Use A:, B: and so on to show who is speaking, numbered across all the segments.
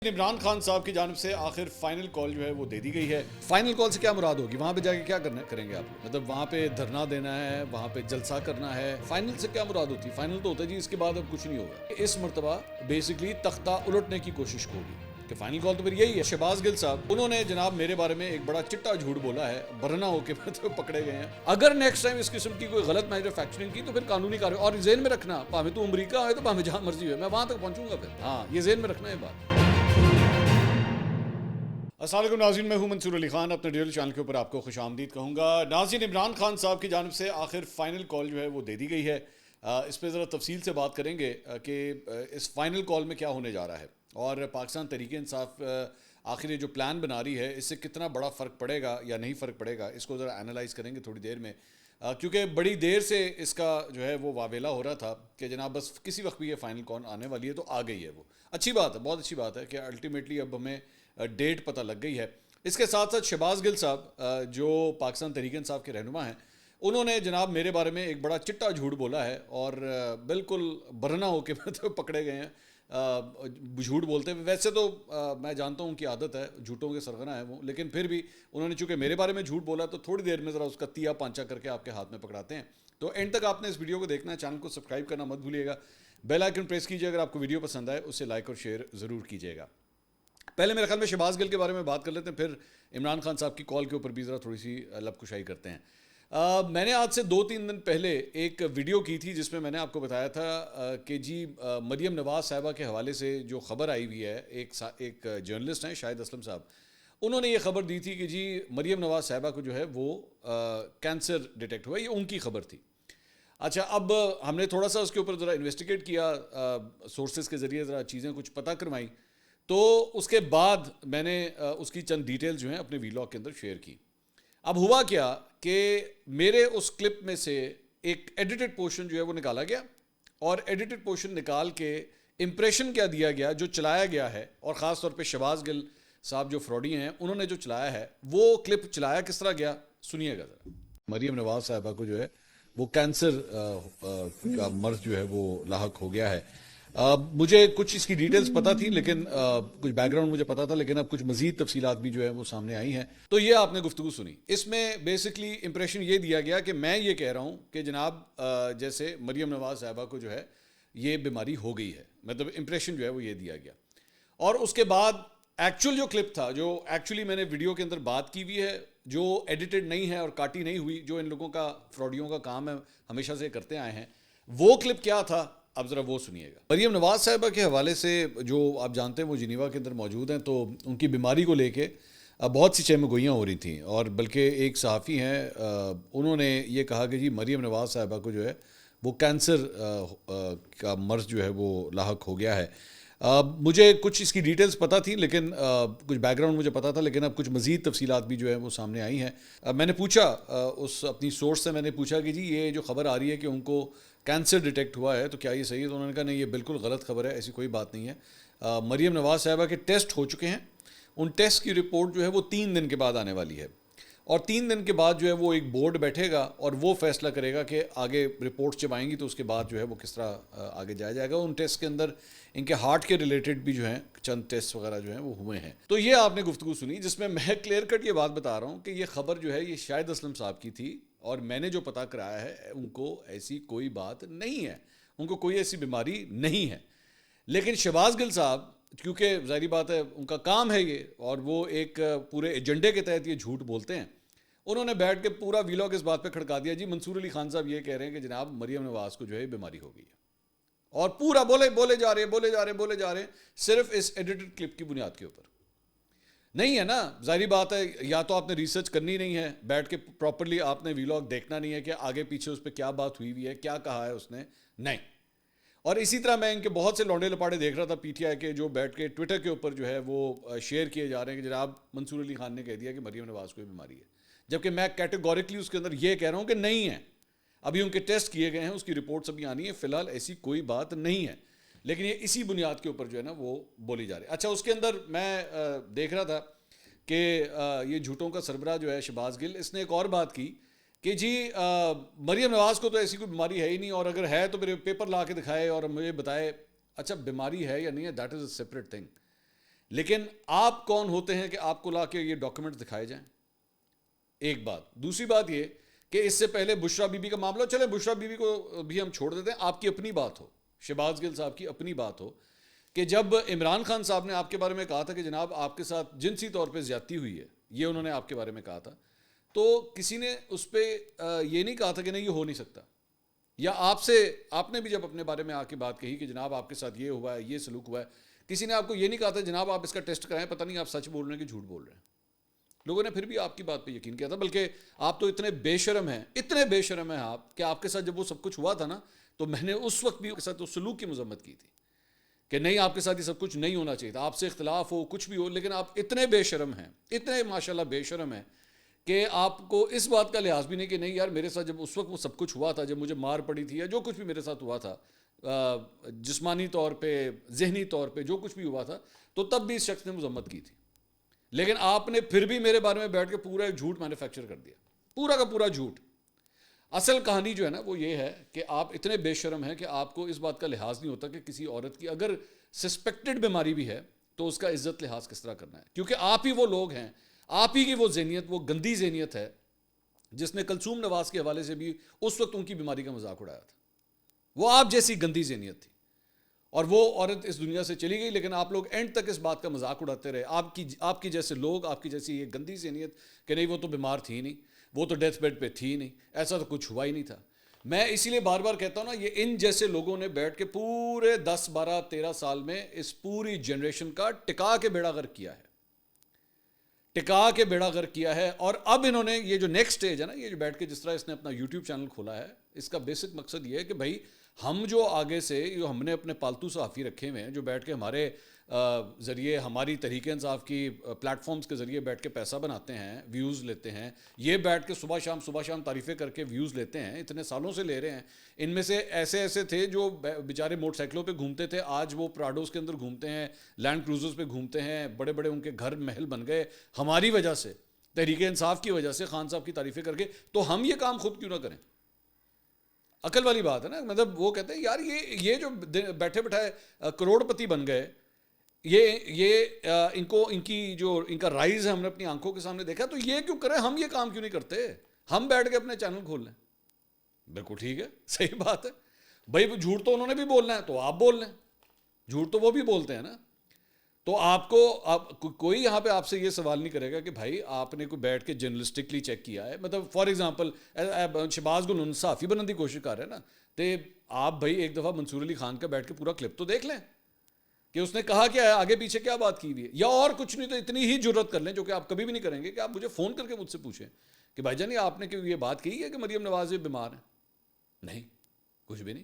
A: عمران خان صاحب کی جانب سے آخر فائنل کال جو ہے وہ دے دی گئی ہے. فائنل کال سے کیا مراد ہوگی؟ وہاں پہ جا کے کیا کریں گے آپ؟ مطلب وہاں پہ دھرنا دینا ہے, وہاں پہ جلسہ کرنا ہے. فائنل سے کیا مراد ہوتی ہے؟ فائنل تو ہوتا ہے جی اس کے بعد اب کچھ نہیں ہوگا. اس مرتبہ بیسکلی تختہ الٹنے کی کوشش ہوگی کہ فائنل کال تو پھر یہی ہے. شہباز گل صاحب انہوں نے جناب میرے بارے میں ایک بڑا چٹا جھوٹ بولا ہے, برہنہ ہو کے پکڑے گئے ہیں. اگر نیکسٹ ٹائم اس قسم کی کوئی غلط مینوفیکچرنگ کی تو پھر قانونی کارروائی. اور ذہن میں رکھنا, پاویں تو امریکہ ہے تو پاویں جہاں مرضی ہوئے, میں وہاں تک پہنچوں گا پھر. ہاں یہ ذہن میں رکھنا ہے بات. السلام علیکم ناظرین, میں ہوں منصور علی خان, اپنے ڈیل چینل کے اوپر آپ کو خوش آمدید کہوں گا. ناظرین, عمران خان صاحب کی جانب سے آخر فائنل کال جو ہے وہ دے دی گئی ہے. اس پہ ذرا تفصیل سے بات کریں گے کہ اس فائنل کال میں کیا ہونے جا رہا ہے, اور پاکستان تحریک انصاف آخر یہ جو پلان بنا رہی ہے اس سے کتنا بڑا فرق پڑے گا یا نہیں فرق پڑے گا, اس کو ذرا انالائز کریں گے تھوڑی دیر میں. کیونکہ بڑی دیر سے اس کا جو ہے وہ واویلا ہو رہا تھا کہ جناب بس کسی وقت بھی یہ فائنل کال آنے والی ہے, تو آ گئی ہے. وہ اچھی بات ہے, بہت اچھی بات ہے کہ الٹیمیٹلی اب ہمیں ڈیٹ پتہ لگ گئی ہے. اس کے ساتھ ساتھ شہباز گل صاحب جو پاکستان تحریک انصاف کے رہنما ہیں, انہوں نے جناب میرے بارے میں ایک بڑا چٹا جھوٹ بولا ہے, اور بالکل برہنہ ہو کے پکڑے گئے ہیں جھوٹ بولتے ہوئے. ویسے تو میں جانتا ہوں ان کی عادت ہے, جھوٹوں کے سرغنہ ہے وہ, لیکن پھر بھی انہوں نے چونکہ میرے بارے میں جھوٹ بولا تو تھوڑی دیر میں ذرا اس کا تیا پانچا کر کے آپ کے ہاتھ میں پکڑاتے ہیں. تو اینڈ تک آپ نے اس ویڈیو کو دیکھنا ہے, چینل کو سبسکرائب کرنا مت بھولیے گا, بیل آئیکن پریس کیجیے اگر آپ کو ویڈیو پسند آئے, اسے لائک اور شیئر ضرور کیجیے گا. پہلے میرے خیال میں شہباز گل کے بارے میں بات کر لیتے ہیں, پھر عمران خان صاحب کی کال کے اوپر بھی ذرا تھوڑی سی لب کشائی کرتے ہیں. میں نے آج سے 2-3 دن پہلے ایک ویڈیو کی تھی جس میں میں نے آپ کو بتایا تھا کہ جی مریم نواز صاحبہ کے حوالے سے جو خبر آئی ہوئی ہے, ایک جرنلسٹ ہیں شاہد اسلم صاحب, انہوں نے یہ خبر دی تھی کہ جی مریم نواز صاحبہ کو جو ہے وہ کینسر ڈیٹیکٹ ہوا. یہ ان کی خبر تھی. اچھا, اب ہم نے تھوڑا سا اس کے اوپر ذرا انویسٹیگیٹ کیا, سورسز کے ذریعے ذرا چیزیں کچھ پتہ کروائیں, تو اس کے بعد میں نے اس کی چند ڈیٹیل جو ہیں اپنے ویلاگ کے اندر شیئر کی. اب ہوا کیا کہ میرے اس کلپ میں سے ایک ایڈیٹڈ پورشن جو ہے وہ نکالا گیا, اور ایڈیٹڈ پورشن نکال کے امپریشن کیا دیا گیا جو چلایا گیا ہے, اور خاص طور پہ شہباز گل صاحب جو فراڈی ہیں انہوں نے جو چلایا ہے وہ کلپ چلایا کس طرح گیا سنیے گا ذرا. مریم نواز صاحبہ کو جو ہے وہ کینسر کا مرض جو ہے وہ لاحق ہو گیا ہے. مجھے کچھ اس کی ڈیٹیلز پتہ تھی, لیکن کچھ بیک گراؤنڈ مجھے پتا تھا, لیکن اب کچھ مزید تفصیلات بھی جو ہے وہ سامنے آئی ہیں. تو یہ آپ نے گفتگو سنی, اس میں بیسکلی امپریشن یہ دیا گیا کہ میں یہ کہہ رہا ہوں کہ جناب جیسے مریم نواز صاحبہ کو جو ہے یہ بیماری ہو گئی ہے, مطلب امپریشن جو ہے وہ یہ دیا گیا. اور اس کے بعد ایکچوئل جو کلپ تھا, جو ایکچولی میں نے ویڈیو کے اندر بات کی ہوئی ہے, جو ایڈیٹڈ نہیں ہے اور کاٹی نہیں ہوئی, جو ان لوگوں کا فراڈیوں کا کام ہے ہمیشہ سے کرتے آئے ہیں, وہ کلپ کیا تھا اب ذرا وہ سنیے گا. مریم نواز صاحبہ کے حوالے سے جو آپ جانتے ہیں وہ جنیوا کے اندر موجود ہیں, تو ان کی بیماری کو لے کے بہت سی چہم گوئیاں ہو رہی تھیں, اور بلکہ ایک صحافی ہیں انہوں نے یہ کہا کہ جی مریم نواز صاحبہ کو جو ہے وہ کینسر کا مرض جو ہے وہ لاحق ہو گیا ہے. مجھے کچھ اس کی ڈیٹیلز پتہ تھی, لیکن کچھ بیک گراؤنڈ مجھے پتا تھا, لیکن اب کچھ مزید تفصیلات بھی جو ہے وہ سامنے آئی ہیں. میں نے پوچھا اس اپنی سورس سے, میں نے پوچھا کہ جی یہ جو خبر آ رہی ہے کہ ان کو کینسر ڈیٹیکٹ ہوا ہے تو کیا یہ صحیح ہے؟ تو انہوں نے کہا نہیں, یہ بالکل غلط خبر ہے, ایسی کوئی بات نہیں ہے. مریم نواز صاحبہ کے ٹیسٹ ہو چکے ہیں, ان ٹیسٹ کی رپورٹ جو ہے وہ 3 دن کے بعد آنے والی ہے, اور 3 دن کے بعد جو ہے وہ ایک بورڈ بیٹھے گا اور وہ فیصلہ کرے گا کہ آگے رپورٹس جب آئیں گی تو اس کے بعد جو ہے وہ کس طرح آگے جایا جائے گا. ان ٹیسٹ کے اندر ان کے ہارٹ کے ریلیٹڈ بھی جو ہیں چند ٹیسٹ وغیرہ جو ہیں وہ ہوئے ہیں. تو یہ آپ نے گفتگو سنی جس میں کلیئر کٹ یہ بات بتا رہا ہوں کہ یہ خبر جو ہے یہ شاہد اسلم صاحب کی تھی, اور میں نے جو پتہ کرایا ہے ان کو ایسی کوئی بات نہیں ہے, ان کو کوئی ایسی بیماری نہیں ہے. لیکن شہباز گل صاحب کیونکہ ظاہری بات ہے ان کا کام ہے یہ, اور وہ ایک پورے ایجنڈے کے تحت یہ جھوٹ بولتے ہیں, انہوں نے بیٹھ کے پورا ویلاگ اس بات پہ کھڑکا دیا جی منصور علی خان صاحب یہ کہہ رہے ہیں کہ جناب مریم نواز کو جو ہے بیماری ہو گئی ہے, اور پورا بولے جا رہے ہیں صرف اس ایڈیٹڈ کلپ کی بنیاد کے اوپر. نہیں ہے نا, ظاہری بات ہے, یا تو آپ نے ریسرچ کرنی نہیں ہے, بیٹھ کے پراپرلی آپ نے ویلاگ دیکھنا نہیں ہے کہ آگے پیچھے اس پہ کیا بات ہوئی ہے, کیا کہا ہے اس نے, نہیں. اور اسی طرح میں ان کے بہت سے لونڈے لپاڑے دیکھ رہا تھا پی ٹی آئی کے, جو بیٹھ کے ٹویٹر کے اوپر جو ہے وہ شیئر کیے جا رہے ہیں کہ جناب منصور علی خان نے کہہ دیا کہ مریم نواز کو بیماری ہے, جبکہ میں کیٹیگوریکلی اس کے اندر یہ کہہ رہا ہوں کہ نہیں ہے. ابھی ان کے ٹیسٹ کیے گئے ہیں, اس کی رپورٹس ابھی آنی ہے, فی الحال ایسی کوئی بات نہیں ہے, لیکن یہ اسی بنیاد کے اوپر جو ہے نا وہ بولی جا رہی ہے. اچھا, اس کے اندر میں دیکھ رہا تھا کہ یہ جھوٹوں کا سربراہ جو ہے شہباز گل, اس نے ایک اور بات کی کہ جی مریم نواز کو تو ایسی کوئی بیماری ہے ہی نہیں, اور اگر ہے تو پھر پیپر لا کے دکھائے اور مجھے بتائے. اچھا, بیماری ہے یا نہیں ہے that is a separate thing, لیکن آپ کون ہوتے ہیں کہ آپ کو لا کے یہ ڈاکومنٹ دکھائے جائیں؟ ایک بات. دوسری بات یہ کہ اس سے پہلے بشرا بی بی کا معاملہ، چلے بشرا بی بی کو بھی ہم چھوڑ دیتے ہیں، آپ کی اپنی بات ہو، شہباز گل صاحب کی اپنی بات ہو کہ جب عمران خان صاحب نے آپ کے بارے میں کہا تھا کہ جناب آپ کے ساتھ جنسی طور پہ زیادتی ہوئی ہے، یہ انہوں نے آپ کے بارے میں کہا تھا، تو کسی نے اس پہ یہ نہیں کہا تھا کہ نہیں یہ ہو نہیں سکتا. یا آپ نے بھی جب اپنے بارے میں آ کے بات کہی کہ جناب آپ کے ساتھ یہ ہوا ہے، یہ سلوک ہوا ہے، کسی نے آپ کو یہ نہیں کہا تھا جناب آپ اس کا ٹیسٹ کرائیں، پتہ نہیں آپ سچ بول رہے ہیں کہ جھوٹ بول رہے ہیں. لوگوں نے پھر بھی آپ کی بات پہ یقین کیا تھا. بلکہ آپ تو اتنے بے شرم ہیں آپ کہ آپ کے ساتھ جب وہ سب کچھ ہوا تھا نا، تو میں نے اس وقت بھی اس کے ساتھ اس سلوک کی مذمت کی تھی کہ نہیں، آپ کے ساتھ یہ سب کچھ نہیں ہونا چاہیے تھا، آپ سے اختلاف ہو کچھ بھی ہو، لیکن آپ اتنے بے شرم ہیں، اتنے ماشاءاللہ بے شرم ہیں کہ آپ کو اس بات کا لحاظ بھی نہیں کہ نہیں یار میرے ساتھ جب اس وقت وہ سب کچھ ہوا تھا، جب مجھے مار پڑی تھی یا جو کچھ بھی میرے ساتھ ہوا تھا جسمانی طور پہ، ذہنی طور پہ جو کچھ بھی ہوا تھا، تو تب بھی اس شخص نے مذمت کی تھی. لیکن آپ نے پھر بھی میرے بارے میں بیٹھ کے پورا ایک جھوٹ مینوفیکچر کر دیا، پورا کا پورا جھوٹ. اصل کہانی جو ہے نا وہ یہ ہے کہ آپ اتنے بے شرم ہیں کہ آپ کو اس بات کا لحاظ نہیں ہوتا کہ کسی عورت کی اگر سسپیکٹڈ بیماری بھی ہے تو اس کا عزت لحاظ کس طرح کرنا ہے. کیونکہ آپ ہی وہ لوگ ہیں، آپ ہی کی وہ ذہنیت، وہ گندی ذہنیت ہے جس نے کلثوم نواز کے حوالے سے بھی اس وقت ان کی بیماری کا مذاق اڑایا تھا. وہ آپ جیسی گندی ذہنیت تھی، اور وہ عورت اس دنیا سے چلی گئی، لیکن آپ لوگ اینڈ تک اس بات کا مذاق اڑاتے رہے. آپ کی جیسے لوگ، آپ کی جیسی یہ گندی ذہنیت کہ نہیں وہ تو بیمار تھی نہیں، وہ تو ڈیتھ بیڈ پہ تھی نہیں، ایسا تو کچھ ہوا ہی نہیں تھا. میں اسی لیے بار بار کہتا ہوں نا، یہ ان جیسے لوگوں نے بیٹھ کے پورے 10 12 13 سال میں اس پوری جنریشن کا ٹکا کے بیڑا غرق کیا ہے، ٹکا کے بیڑا غرق کیا ہے. اور اب انہوں نے یہ جو نیکسٹ سٹیج ہے نا، یہ جو بیٹھ کے جس طرح اس نے اپنا یوٹیوب چینل کھولا ہے، اس کا بیسک مقصد یہ ہے کہ بھائی ہم جو آگے سے جو ہم نے اپنے پالتو صحافی رکھے ہوئے ہیں جو بیٹھ کے ہمارے ذریعے، ہماری تحریک انصاف کی پلیٹ فارمز کے ذریعے بیٹھ کے پیسہ بناتے ہیں، ویوز لیتے ہیں، یہ بیٹھ کے صبح شام تعریفیں کر کے ویوز لیتے ہیں، اتنے سالوں سے لے رہے ہیں. ان میں سے ایسے تھے جو بیچارے موٹر سائیکلوں پہ گھومتے تھے، آج وہ پراڈوز کے اندر گھومتے ہیں، لینڈ کروزرز پہ گھومتے ہیں، بڑے بڑے ان کے گھر محل بن گئے ہماری وجہ سے، تحریک انصاف کی وجہ سے، خان صاحب کی تعریفیں کر کے. تو ہم یہ کام خود کیوں نہ کریں؟ عقل والی بات ہے نا. مطلب وہ کہتے ہیں یار یہ جو بیٹھے بٹھائے کروڑ پتی بن گئے، یہ ان کا رائز ہے ہم نے اپنی آنکھوں کے سامنے دیکھا، تو یہ کیوں کریں؟ ہم یہ کام کیوں نہیں کرتے؟ ہم بیٹھ کے اپنے چینل کھول لیں. بالکل ٹھیک ہے، صحیح بات ہے بھائی. جھوٹ تو انہوں نے بھی بولنا ہے تو آپ بول لیں، جھوٹ تو وہ بھی بولتے ہیں نا. تو آپ کوئی یہاں پہ آپ سے یہ سوال نہیں کرے گا کہ بھائی آپ نے کوئی بیٹھ کے جرنلسٹکلی چیک کیا ہے. مطلب فار ایگزامپل شہباز گل صحافی بننے کی کوشش کر رہے ہیں نا، تو آپ بھائی ایک دفعہ منصور علی خان کا بیٹھ کے پورا کلپ تو دیکھ لیں کہ اس نے کہا کیا ہے، آگے پیچھے کیا بات کی ہوئی ہے. یا اور کچھ نہیں تو اتنی ہی جرت کر لیں، جو کہ آپ کبھی بھی نہیں کریں گے، کہ آپ مجھے فون کر کے مجھ سے پوچھیں کہ بھائی جان آپ نے یہ بات کہی ہے کہ مریم نواز بیمار ہیں. نہیں، کچھ بھی نہیں،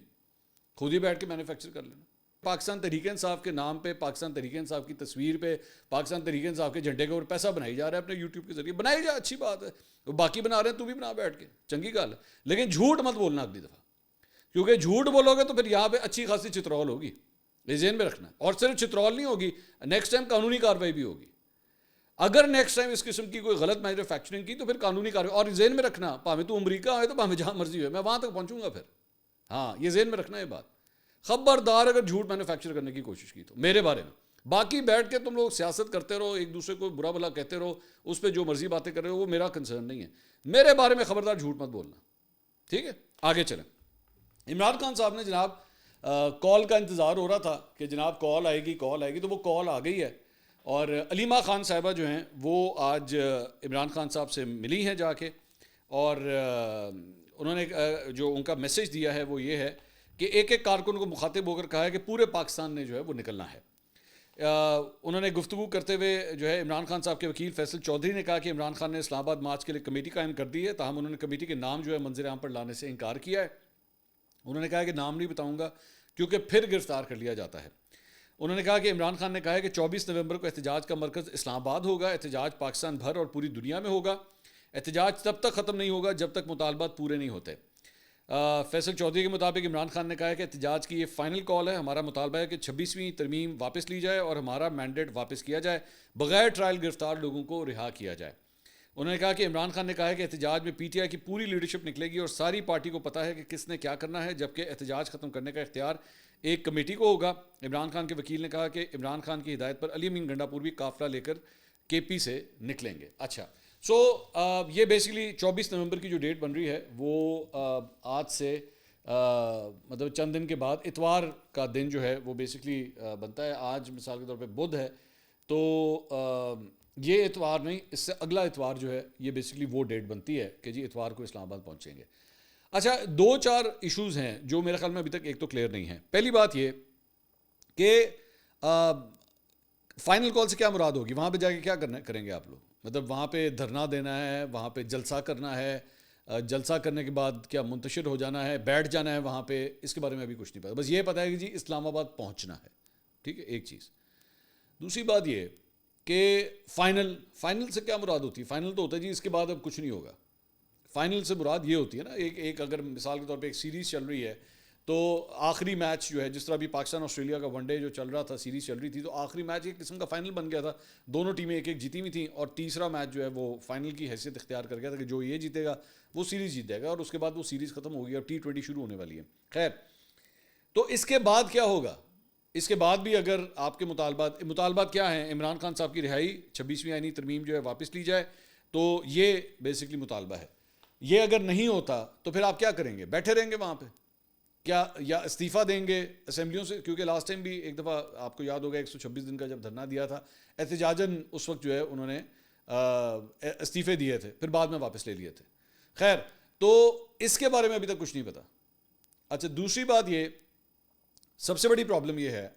A: خود ہی بیٹھ کے مینوفیکچر کر لینا. پاکستان تحریک انصاف کے نام پہ، پاکستان تحریک انصاف کی تصویر پہ، پاکستان تحریک انصاف کے جھنڈے کے اوپر پیسہ بنائی جا رہا ہے اپنے یوٹیوب کے ذریعے. بنائی جا، اچھی بات ہے، وہ باقی بنا رہے ہیں تو بھی بنا بیٹھ کے، چنگی گل ہے. لیکن جھوٹ مت بولنا اگلی دفعہ، کیونکہ جھوٹ بولو گے تو پھر یہاں پہ اچھی خاصی چترول ہوگی، یہ ذہن میں رکھنا ہے. اور صرف چترول نہیں ہوگی، نیکسٹ ٹائم قانونی کارروائی بھی ہوگی. اگر نیکسٹ ٹائم اس قسم کی کوئی غلط مینوفیکچرنگ کی تو پھر قانونی کارروائی. اور ذہن میں رکھنا، پاویں تو امریکہ ہوئے تو پاویں جہاں مرضی ہوئے، میں وہاں تک پہنچوں گا پھر. ہاں یہ ذہن میں رکھنا، یہ بات خبردار اگر جھوٹ مینوفیکچر کرنے کی کوشش کی تو میرے بارے میں. باقی بیٹھ کے تم لوگ سیاست کرتے رہو، ایک دوسرے کو برا بھلا کہتے رہو، اس پہ جو مرضی باتیں کر رہے ہو، وہ میرا کنسرن نہیں ہے. میرے بارے میں خبردار جھوٹ مت بولنا، ٹھیک ہے؟ آگے چلیں. عمران خان صاحب نے جناب کال کا انتظار ہو رہا تھا کہ جناب کال آئے گی، تو وہ کال آ گئی ہے. اور علیمہ خان صاحبہ جو ہیں وہ آج عمران خان صاحب سے ملی ہیں جا کے، اور انہوں نے جو ان کا میسج دیا ہے وہ یہ ہے کہ ایک کارکن کو مخاطب ہو کر کہا ہے کہ پورے پاکستان نے جو ہے وہ نکلنا ہے. انہوں نے گفتگو کرتے ہوئے جو ہے عمران خان صاحب کے وکیل فیصل چودھری نے کہا کہ عمران خان نے اسلام آباد مارچ کے لیے کمیٹی قائم کر دی ہے، تاہم انہوں نے کمیٹی کے نام جو ہے منظر عام پر لانے سے انکار کیا ہے. انہوں نے کہا کہ نام نہیں بتاؤں گا کیونکہ پھر گرفتار کر لیا جاتا ہے. انہوں نے کہا کہ عمران خان نے کہا ہے کہ 24 نومبر کو احتجاج کا مرکز اسلام آباد ہوگا، احتجاج پاکستان بھر اور پوری دنیا میں ہوگا، احتجاج تب تک ختم نہیں ہوگا جب تک مطالبات پورے نہیں ہوتے. فیصل چودھری کے مطابق عمران خان نے کہا ہے کہ احتجاج کی یہ فائنل کال ہے، ہمارا مطالبہ ہے کہ 26ویں ترمیم واپس لی جائے اور ہمارا مینڈیٹ واپس کیا جائے، بغیر ٹرائل گرفتار لوگوں کو رہا کیا جائے. انہوں نے کہا کہ عمران خان نے کہا ہے کہ احتجاج میں پی ٹی آئی کی پوری لیڈرشپ نکلے گی اور ساری پارٹی کو پتہ ہے کہ کس نے کیا کرنا ہے، جبکہ احتجاج ختم کرنے کا اختیار ایک کمیٹی کو ہوگا. عمران خان کے وکیل نے کہا کہ عمران خان کی ہدایت پر علی امین گنڈا پور بھی قافلہ لے کر کے پی سے نکلیں گے. اچھا سو یہ بیسیکلی 24 نومبر کی جو ڈیٹ بن رہی ہے وہ آج سے مطلب چند دن کے بعد اتوار کا دن جو ہے وہ بیسیکلی بنتا ہے. آج مثال کے طور پہ بدھ ہے تو یہ اتوار نہیں, اس سے اگلا اتوار جو ہے یہ بیسیکلی وہ ڈیٹ بنتی ہے کہ جی اتوار کو اسلام آباد پہنچیں گے. اچھا 2-4 ایشوز ہیں جو میرے خیال میں ابھی تک ایک تو کلیئر نہیں ہے. پہلی بات یہ کہ فائنل کال سے کیا مراد ہوگی, وہاں پہ جا کے کیا کریں گے آپ لوگ, مطلب وہاں پہ دھرنا دینا ہے, وہاں پہ جلسہ کرنا ہے, جلسہ کرنے کے بعد کیا منتشر ہو جانا ہے, بیٹھ جانا ہے وہاں پہ, اس کے بارے میں ابھی کچھ نہیں پتا. بس یہ پتا ہے کہ جی اسلام آباد پہنچنا ہے. ٹھیک ہے, ایک چیز. دوسری بات یہ کہ فائنل سے کیا مراد ہوتی ہے. فائنل تو ہوتا ہے جی اس کے بعد اب کچھ نہیں ہوگا. فائنل سے مراد یہ ہوتی ہے نا, ایک اگر مثال کے طور پہ ایک سیریز چل رہی ہے تو آخری میچ جو ہے, جس طرح ابھی پاکستان آسٹریلیا کا ون ڈے جو چل رہا تھا, سیریز چل رہی تھی, تو آخری میچ ایک قسم کا فائنل بن گیا تھا. دونوں ٹیمیں ایک ایک جیتی ہوئی تھیں اور تیسرا میچ جو ہے وہ فائنل کی حیثیت اختیار کر گیا تھا کہ جو یہ جیتے گا وہ سیریز جیت جائے گا, اور اس کے بعد وہ سیریز ختم ہو گئی اور T20 شروع ہونے والی ہے. خیر, تو اس کے بعد کیا ہوگا, اس کے بعد بھی اگر آپ کے مطالبات کیا ہیں, عمران خان صاحب کی رہائی, 26ویں آئینی ترمیم جو ہے واپس لی جائے, تو یہ بیسکلی مطالبہ ہے. یہ اگر نہیں ہوتا تو پھر آپ کیا کریں گے, بیٹھے رہیں گے وہاں پہ کیا, یا استعفیٰ دیں گے اسمبلیوں سے, کیونکہ لاسٹ ٹائم بھی ایک دفعہ آپ کو یاد ہوگا 126 دن کا جب دھرنا دیا تھا, احتجاجاً اس وقت جو ہے انہوں نے استعفے دیے تھے, پھر بعد میں واپس لے لیے تھے. خیر, تو اس کے بارے میں ابھی تک کچھ نہیں پتا. اچھا دوسری بات یہ, سب سے بڑی پرابلم یہ ہے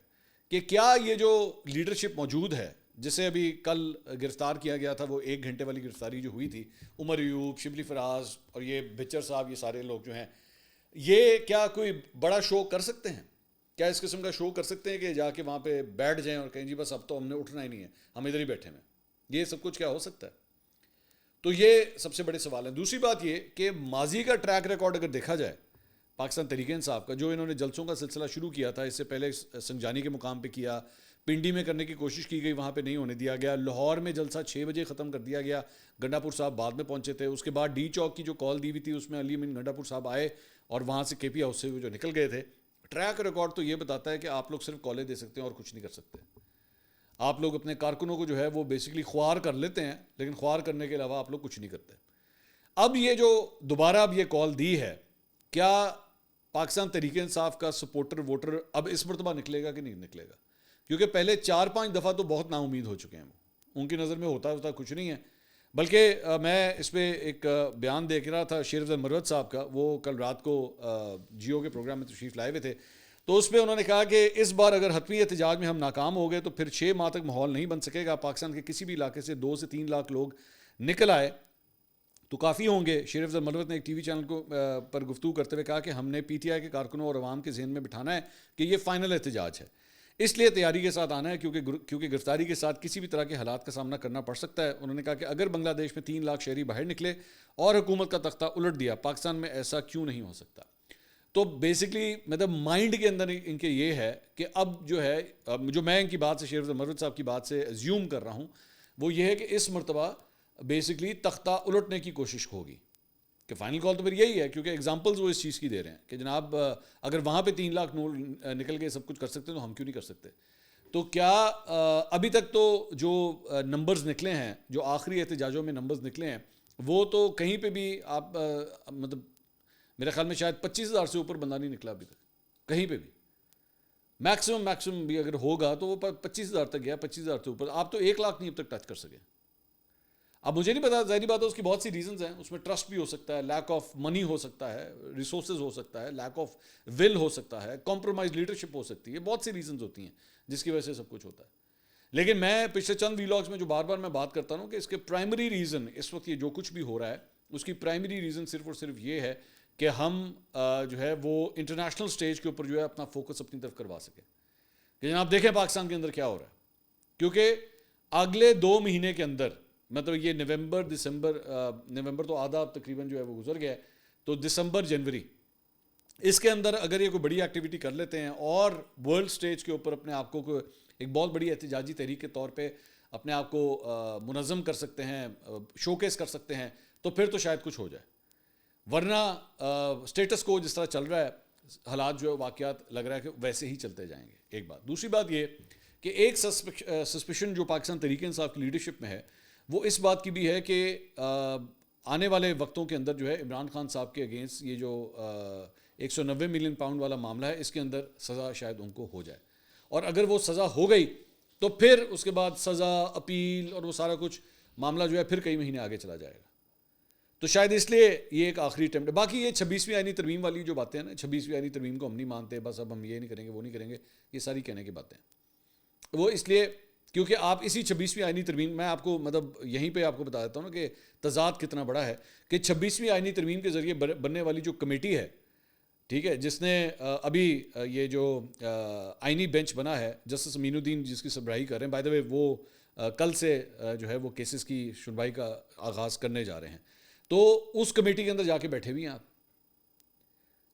A: کہ کیا یہ جو لیڈرشپ موجود ہے, جسے ابھی کل گرفتار کیا گیا تھا, وہ 1 گھنٹے والی گرفتاری جو ہوئی تھی, عمر ایوب, شبلی فراز اور یہ بچر صاحب, یہ سارے لوگ جو ہیں, یہ کیا کوئی بڑا شو کر سکتے ہیں, کیا اس قسم کا شو کر سکتے ہیں کہ جا کے وہاں پہ بیٹھ جائیں اور کہیں جی بس اب تو ہم نے اٹھنا ہی نہیں ہے, ہم ادھر ہی بیٹھے ہیں. یہ سب کچھ کیا ہو سکتا ہے؟ تو یہ سب سے بڑے سوال ہیں. دوسری بات یہ کہ ماضی کا ٹریک ریکارڈ اگر دیکھا جائے پاکستان تحریک انصاف کا, جو انہوں نے جلسوں کا سلسلہ شروع کیا تھا, اس سے پہلے سنجانی کے مقام پہ کیا, پنڈی میں کرنے کی کوشش کی گئی, وہاں پہ نہیں ہونے دیا گیا, لاہور میں جلسہ 6 بجے ختم کر دیا گیا, گنڈا پور صاحب بعد میں پہنچے تھے, اس کے بعد ڈی چوک کی جو کال دی ہوئی تھی اس میں علی امین گنڈا پور صاحب آئے اور وہاں سے کے پی ہاؤس سے وہ جو نکل گئے تھے. ٹریک ریکارڈ تو یہ بتاتا ہے کہ آپ لوگ صرف کالیں دے سکتے ہیں اور کچھ نہیں کر سکتے. آپ لوگ اپنے کارکنوں کو جو ہے وہ بیسکلی خوار کر لیتے ہیں, لیکن خوار کرنے کے علاوہ آپ لوگ کچھ نہیں کرتے. اب یہ جو دوبارہ اب یہ کال دی ہے, کیا پاکستان تحریک انصاف کا سپورٹر ووٹر اب اس مرتبہ نکلے گا کہ نہیں نکلے گا؟ کیونکہ پہلے 4-5 دفعہ تو بہت نا امید ہو چکے ہیں وہ, ان کی نظر میں ہوتا کچھ نہیں ہے. بلکہ میں اس پہ ایک بیان دیکھ رہا تھا شیر افضل مروت صاحب کا, وہ کل رات کو جیو کے پروگرام میں تشریف لائے ہوئے تھے, تو اس پہ انہوں نے کہا کہ اس بار اگر حتمی احتجاج میں ہم ناکام ہو گئے تو پھر 6 ماہ تک ماحول نہیں بن سکے گا. پاکستان کے کسی بھی علاقے سے 2 سے 3 لاکھ لوگ نکل آئے تو کافی ہوں گے. شیر افضل مروت نے ایک ٹی وی چینل کو پر گفتگو کرتے ہوئے کہا کہ ہم نے پی ٹی آئی کے کارکنوں اور عوام کے ذہن میں بٹھانا ہے کہ یہ فائنل احتجاج ہے, اس لیے تیاری کے ساتھ آنا ہے, کیونکہ گرفتاری کے ساتھ کسی بھی طرح کے حالات کا سامنا کرنا پڑ سکتا ہے. انہوں نے کہا کہ اگر بنگلہ دیش میں 3 لاکھ شہری باہر نکلے اور حکومت کا تختہ الٹ دیا, پاکستان میں ایسا کیوں نہیں ہو سکتا. تو بیسکلی مطلب مائنڈ کے اندر ان کے یہ ہے کہ اب جو ہے, جو میں ان کی بات سے, شیر افضل مروت صاحب کی بات سے ایزیوم کر رہا ہوں, وہ یہ ہے کہ اس مرتبہ بیسکلی تختہ الٹنے کی کوشش ہوگی. کہ فائنل کال تو پھر یہی ہے, کیونکہ ایگزامپلز وہ اس چیز کی دے رہے ہیں کہ جناب اگر وہاں پہ 3 لاکھ نکل کے سب کچھ کر سکتے ہیں تو ہم کیوں نہیں کر سکتے. تو کیا ابھی تک تو جو نمبرز نکلے ہیں, جو آخری احتجاجوں میں نمبرز نکلے ہیں, وہ تو کہیں پہ بھی آپ مطلب میرے خیال میں شاید 25,000 سے اوپر بندہ نہیں نکلا ابھی تک کہیں پہ بھی. میکسیمم بھی اگر ہوگا تو وہ 25,000 تک گیا, 25,000 سے اوپر. آپ تو 1 لاکھ نہیں اب تک ٹچ کر سکے. اب مجھے نہیں پتا, ظاہری بات ہے اس کی بہت سی ریزنز ہیں, اس میں ٹرسٹ بھی ہو سکتا ہے, لیک آف منی ہو سکتا ہے, ریسورسز ہو سکتا ہے, لیک آف ول ہو سکتا ہے, کمپرومائز لیڈرشپ ہو سکتی ہے, بہت سی ریزنز ہوتی ہیں جس کی وجہ سے سب کچھ ہوتا ہے. لیکن میں پچھلے چند ویلاگز میں جو بار بار میں بات کرتا ہوں کہ اس کے پرائمری ریزن اس وقت یہ جو کچھ بھی ہو رہا ہے, اس کی پرائمری ریزن صرف اور صرف یہ ہے کہ ہم جو ہے وہ انٹرنیشنل سٹیج کے اوپر جو ہے اپنا فوکس اپنی طرف کروا سکیں کہ جناب دیکھیں پاکستان کے اندر کیا ہو رہا ہے. کیونکہ اگلے 2 مہینے کے اندر, مطلب یہ نومبر تو آدھا تقریباً جو ہے وہ گزر گیا ہے, تو دسمبر جنوری, اس کے اندر اگر یہ کوئی بڑی ایکٹیویٹی کر لیتے ہیں اور ورلڈ سٹیج کے اوپر اپنے آپ کو ایک بہت بڑی احتجاجی تحریک کے طور پہ اپنے آپ کو منظم کر سکتے ہیں, شوکیس کر سکتے ہیں, تو پھر تو شاید کچھ ہو جائے. ورنہ سٹیٹس کو جس طرح چل رہا ہے حالات جو ہے واقعات لگ رہا ہے کہ ویسے ہی چلتے جائیں گے. ایک بات. دوسری بات یہ کہ ایک سسپیشن جو پاکستان تحریک انصاف کی لیڈرشپ میں ہے وہ اس بات کی بھی ہے کہ آنے والے وقتوں کے اندر جو ہے عمران خان صاحب کے اگینسٹ یہ جو 190 ملین پاؤنڈ والا معاملہ ہے اس کے اندر سزا شاید ان کو ہو جائے, اور اگر وہ سزا ہو گئی تو پھر اس کے بعد سزا, اپیل اور وہ سارا کچھ معاملہ جو ہے پھر کئی مہینے آگے چلا جائے گا. تو شاید اس لیے یہ ایک آخری اٹیمپٹ ہے. باقی یہ 26ویں آئینی ترمیم والی جو باتیں ہیں نا, 26ویں آئینی ترمیم کو ہم نہیں مانتے, بس اب ہم یہ نہیں کریں گے وہ نہیں کریں گے, یہ ساری کہنے کی باتیں ہیں. وہ اس لیے کیونکہ آپ اسی 26ویں آئینی ترمیم, میں آپ کو مطلب یہیں پہ آپ کو بتا دیتا ہوں نا کہ تضاد کتنا بڑا ہے کہ 26ویں آئینی ترمیم کے ذریعے بننے والی جو کمیٹی ہے, ٹھیک ہے, جس نے ابھی یہ جو آئینی بینچ بنا ہے, جسٹس امین الدین جس کی سربراہی کر رہے ہیں, بائی دا وے وہ کل سے جو ہے وہ کیسز کی سنوائی کا آغاز کرنے جا رہے ہیں, تو اس کمیٹی کے اندر جا کے بیٹھے ہوئے ہیں آپ.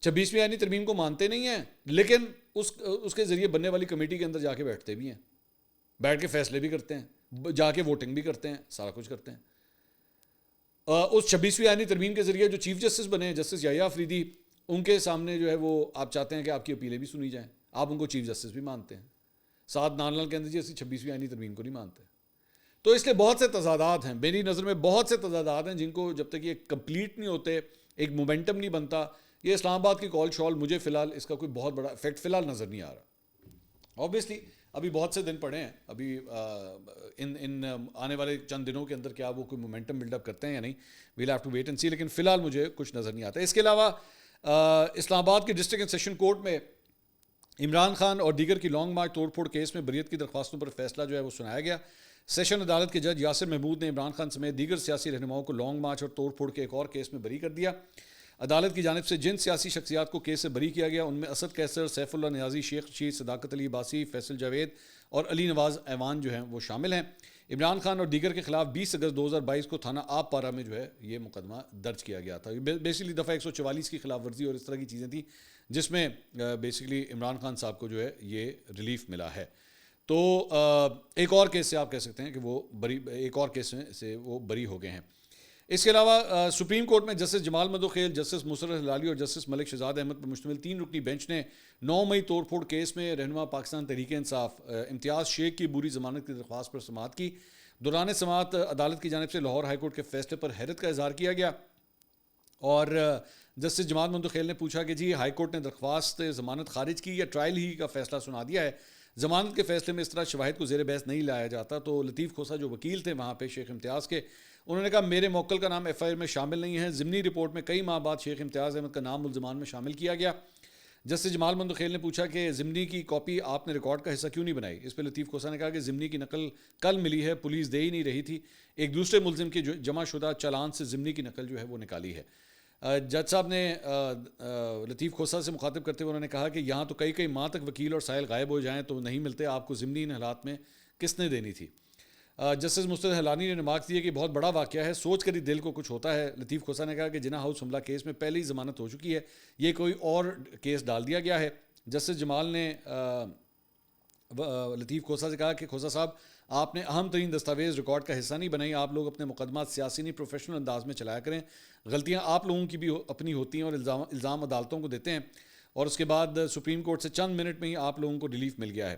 A: 26ویں آئینی ترمیم کو مانتے نہیں ہیں لیکن اس کے ذریعے بننے والی کمیٹی کے اندر جا کے بیٹھتے بھی ہیں, بیٹھ کے فیصلے بھی کرتے ہیں, جا کے ووٹنگ بھی کرتے ہیں, سارا کچھ کرتے ہیں. اس 26ویں آئینی ترمیم کے ذریعے جو چیف جسٹس بنے ہیں جسٹس یحییٰ آفریدی, ان کے سامنے جو ہے وہ آپ چاہتے ہیں کہ آپ کی اپیلیں بھی سنی جائیں, آپ ان کو چیف جسٹس بھی مانتے ہیں, ساتھ نان کے اندر جی اسی 26ویں آئینی ترمیم کو نہیں مانتے. تو اس لیے بہت سے تضادات ہیں, میری نظر میں بہت سے تضادات ہیں جن کو جب تک یہ کمپلیٹ نہیں ہوتے, ایک مومنٹم نہیں بنتا, یہ اسلام آباد کی کال شال مجھے فی الحال اس کا کوئی بہت بڑا افیکٹ فی الحال نظر نہیں آ رہا. اوبیسلی ابھی بہت سے دن پڑے ہیں, ابھی ان آنے والے چند دنوں کے اندر کیا وہ کوئی مومنٹم بلڈ اپ کرتے ہیں یا نہیں, we'll have to wait and see, لیکن فی الحال مجھے کچھ نظر نہیں آتا. اس کے علاوہ اسلام آباد کے ڈسٹرکٹ اینڈ سیشن کورٹ میں عمران خان اور دیگر کی لانگ مارچ توڑ پھوڑ کیس میں بریت کی درخواستوں پر فیصلہ جو ہے وہ سنایا گیا. سیشن عدالت کے جج یاسر محمود نے عمران خان سمیت دیگر سیاسی رہنماؤں کو لانگ مارچ اور توڑ پھوڑ کے ایک اور کیس میں بری کر دیا. عدالت کی جانب سے جن سیاسی شخصیات کو کیس سے بری کیا گیا ان میں اسد قیصر, سیف اللہ نیازی, شیخ رشید, صداقت علی عباسی, فیصل جاوید اور علی نواز ایوان جو ہیں وہ شامل ہیں. عمران خان اور دیگر کے خلاف 20 اگست 2022 کو تھانہ آپ پارہ میں جو ہے یہ مقدمہ درج کیا گیا تھا. بیسکلی دفعہ 144 کی خلاف ورزی اور اس طرح کی چیزیں تھیں جس میں بیسکلی عمران خان صاحب کو جو ہے یہ ریلیف ملا ہے. تو ایک اور کیس سے آپ کہہ سکتے ہیں کہ وہ بری, ایک اور کیس سے وہ بری ہو گئے ہیں. اس کے علاوہ سپریم کورٹ میں جسٹس جمال مدوخیل, جسٹس مسرت ہلالی اور جسٹس ملک شہزاد احمد پر مشتمل 3 رکنی بینچ نے 9 مئی توڑ پھوڑ کیس میں رہنما پاکستان تحریک انصاف امتیاز شیخ کی عبوری ضمانت کی درخواست پر سماعت کی. دوران سماعت عدالت کی جانب سے لاہور ہائی کورٹ کے فیصلے پر حیرت کا اظہار کیا گیا اور جسٹس جمال مدوخیل نے پوچھا کہ جی ہائی کورٹ نے درخواست ضمانت خارج کی یا ٹرائل ہی کا فیصلہ سنا دیا ہے, ضمانت کے فیصلے میں اس طرح شواہد کو زیر بحث نہیں لایا جاتا. تو لطیف کھوسا جو وکیل تھے وہاں پہ شیخ امتیاز کے, انہوں نے کہا میرے موکل کا نام ایف آئی آر میں شامل نہیں ہے. ضمنی رپورٹ میں کئی ماہ بعد شیخ امتیاز احمد کا نام ملزمان میں شامل کیا گیا. جسٹس جمال مدوخیل نے پوچھا کہ ضمنی کی کاپی آپ نے ریکارڈ کا حصہ کیوں نہیں بنائی. اس پہ لطیف کھوسا نے کہا کہ ضمنی کی نقل کل ملی ہے, پولیس دے ہی نہیں رہی تھی, ایک دوسرے ملزم کے جمع شدہ چالان سے ضمنی کی نقل جو ہے وہ نکالی ہے. جج صاحب نے لطیف کھوسا سے مخاطب کرتے ہوئے انہوں نے کہا کہ یہاں تو کئی ماہ تک وکیل اور سائل غائب ہو جائیں تو نہیں ملتے, آپ کو ضمنی ان حالات میں کس نے دینی تھی. جسٹس مستد ہلانی نے ریمارک دی کہ بہت بڑا واقعہ ہے, سوچ کر ہی دل کو کچھ ہوتا ہے. لطیف کھوسا نے کہا کہ جناح ہاؤس حملہ کیس میں پہلے ہی ضمانت ہو چکی ہے, یہ کوئی اور کیس ڈال دیا گیا ہے. جسٹس جمال نے لطیف کھوسا سے کہا کہ کھوسا صاحب آپ نے اہم ترین دستاویز ریکارڈ کا حصہ نہیں بنائی, آپ لوگ اپنے مقدمات سیاسی نہیں پروفیشنل انداز میں چلایا کریں, غلطیاں آپ لوگوں کی بھی اپنی ہوتی ہیں اور الزام عدالتوں کو دیتے ہیں, اور اس کے بعد سپریم کورٹ سے چند منٹ میں ہی آپ لوگوں کو ریلیف مل گیا ہے.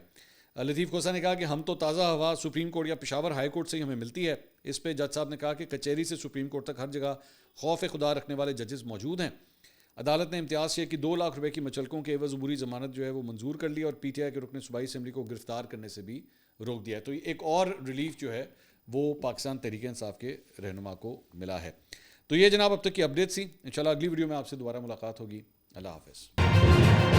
A: لطیف کھوسا نے کہا کہ ہم تو تازہ ہوا سپریم کورٹ یا پشاور ہائی کورٹ سے ہی ہمیں ملتی ہے. اس پہ جج صاحب نے کہا کہ کچہری سے سپریم کورٹ تک ہر جگہ خوف خدا رکھنے والے ججز موجود ہیں. عدالت نے امتیاز شیخ کی 2 لاکھ روپے کی مچلکوں کے عوض عبوری ضمانت جو ہے وہ منظور کر لی اور پی ٹی آئی کے رکن صوبائی اسمبلی کو گرفتار کرنے سے بھی روک دیا ہے. تو ایک اور ریلیف جو ہے وہ پاکستان تحریک انصاف کے رہنما کو ملا ہے. تو یہ جناب اب تک کی اپڈیٹ سی. انشاءاللہ اگلی ویڈیو میں آپ سے دوبارہ ملاقات ہوگی. اللہ حافظ.